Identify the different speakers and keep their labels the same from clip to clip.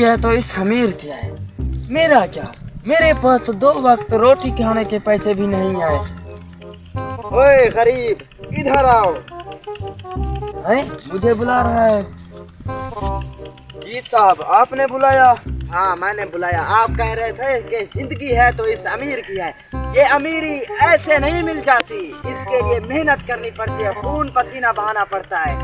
Speaker 1: है तो इस अमीर की है, मेरा क्या? मेरे पास तो 2 वक्त रोटी खाने के पैसे भी नहीं आए।
Speaker 2: ओए गरीब, इधर आओ।
Speaker 1: हैं? मुझे बुला रहा है?
Speaker 2: जी साहब, आपने बुलाया? हाँ, मैंने बुलाया। आप कह रहे थे कि जिंदगी है तो इस अमीर की है। ये अमीरी ऐसे नहीं मिल जाती, इसके लिए मेहनत करनी पड़ती है, खून पसीना बहाना पड़ता है।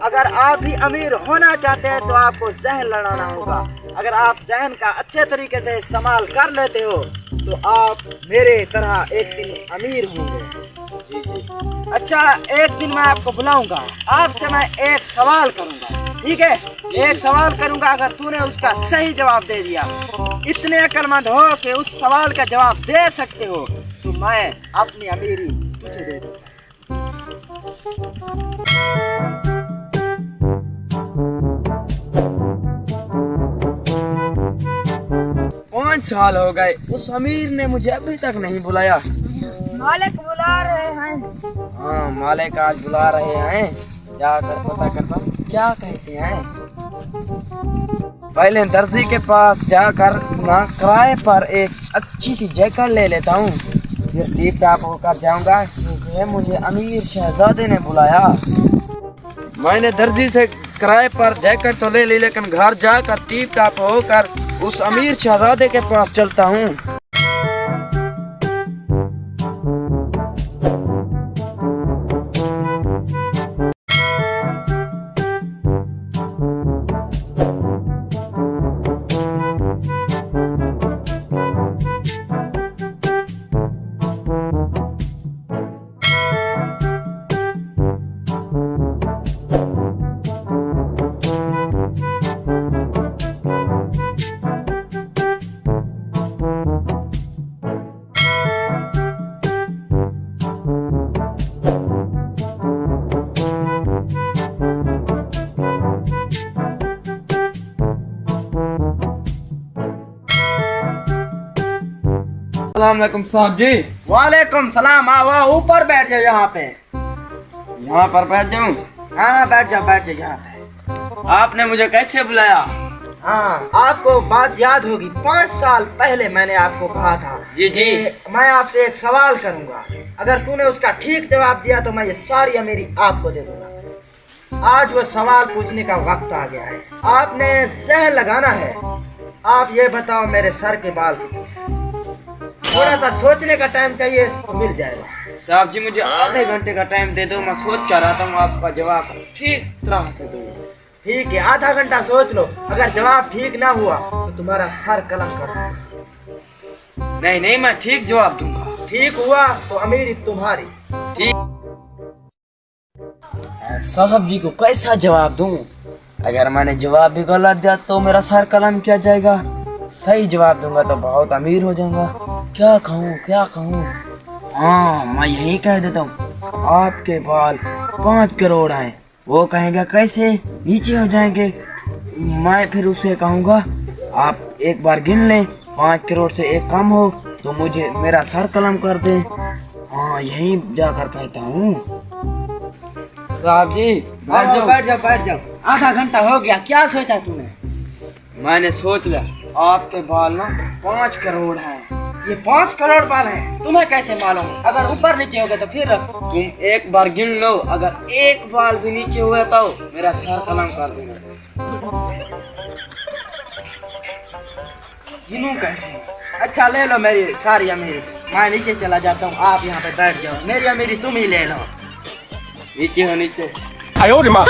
Speaker 2: अगर आप भी अमीर होना चाहते हैं तो आपको जहन लड़ाना होगा। अगर आप जहन का अच्छे तरीके से इस्तेमाल कर लेते हो तो आप मेरे तरह एक दिन अमीर होंगे। जी जी। अच्छा, एक दिन मैं आपको बुलाऊंगा, आपसे मैं एक सवाल करूंगा, ठीक है? एक सवाल करूंगा, अगर तूने उसका सही जवाब दे दिया, इतने अक्लमंद हो कि उस सवाल का जवाब दे सकते हो, तो मैं अपनी अमीरी तुझे दे दूंगा। 5 साल हो गए, उस अमीर ने मुझे अभी तक नहीं बुलाया।
Speaker 3: मालिक बुला रहे हैं।
Speaker 1: हाँ, मालिक आज बुला रहे हैं, जाकर पता करता हूँ क्या कहते हैं। पहले दर्जी के पास जाकर ना किराए पर एक अच्छी सी जैकेट ले लेता हूँ, फिर टीप टाप होकर जाऊंगा, क्योंकि मुझे अमीर शहजादे ने बुलाया। मैंने दर्जी से किराए पर जैकेट तो ले ली, लेकिन घर जाकर टीप टाप होकर उस अमीर शहजादे के पास चलता हूँ।
Speaker 2: अस्सलामुअलैकुम साहब जी।
Speaker 1: वालेकुम सलाम। आओ ऊपर बैठ जाओ, यहाँ पे।
Speaker 2: यहाँ पर बैठ जाऊँ?
Speaker 1: हाँ, बैठ जाओ यहाँ पे।
Speaker 2: आपने मुझे कैसे बुलाया?
Speaker 1: हाँ, आपको बात याद होगी, 5 साल पहले मैंने आपको कहा था
Speaker 2: जी जी,
Speaker 1: मैं आपसे एक सवाल करूंगा, अगर तूने उसका ठीक जवाब दिया तो मैं ये सारी अमीरी आपको दे दूंगा। आज वो सवाल पूछने का वक्त आ गया है, आपने जहन लगाना है। आप ये बताओ, मेरे सर के बाल थोड़ा सा सोचने का टाइम चाहिए तो मिल जाएगा।
Speaker 2: साहब जी, मुझे आधे घंटे का टाइम दे दो, मैं सोच कर आता हूँ, आपका जवाब ठीक तरह से दूंगा।
Speaker 1: ठीक है, आधा घंटा सोच लो, अगर जवाब ठीक ना हुआ तो तुम्हारा सर कलम कर दूंगा।
Speaker 2: नहीं नहीं, मैं ठीक जवाब दूंगा।
Speaker 1: ठीक हुआ तो अमीरी तुम्हारी।
Speaker 2: ठीक।
Speaker 1: साहब जी को कैसा जवाब दूं? अगर मैंने जवाब भी गलत दिया तो मेरा सर कलम किया जाएगा, सही जवाब दूंगा तो बहुत अमीर हो जाऊंगा। क्या कहूँ? हाँ, मैं यही कह देता हूँ, आपके बाल 5 करोड़ हैं। वो कहेगा कैसे नीचे हो जाएंगे? मैं फिर उसे कहूँगा आप एक बार गिन लें, 5 करोड़ से एक कम हो तो मुझे मेरा सर कलम कर दे। हाँ, यही जाकर कहता हूँ।
Speaker 2: साहब जी,
Speaker 1: बैठ जाओ। आधा घंटा हो गया, क्या सोचा तूने?
Speaker 2: मैंने सोच लिया, आपके बाल ना 5 करोड़ हैं।
Speaker 1: ये 5 करोड़ बाल हैं, तुम्हें कैसे मालूम? अगर ऊपर नीचे हो गए तो फिर
Speaker 2: तुम एक बार गिन लो, अगर एक बाल भी नीचे हुआ तो मेरा सर कलम कर देना।
Speaker 1: गिनूं कैसे? अच्छा, ले लो मेरी सारी अमीरी, मैं नीचे चला जाता हूँ, आप यहाँ पे बैठ जाओ, मेरी अमीरी तुम ही ले लो।
Speaker 2: नीचे हो, नीचे।
Speaker 4: आयो रे माँ।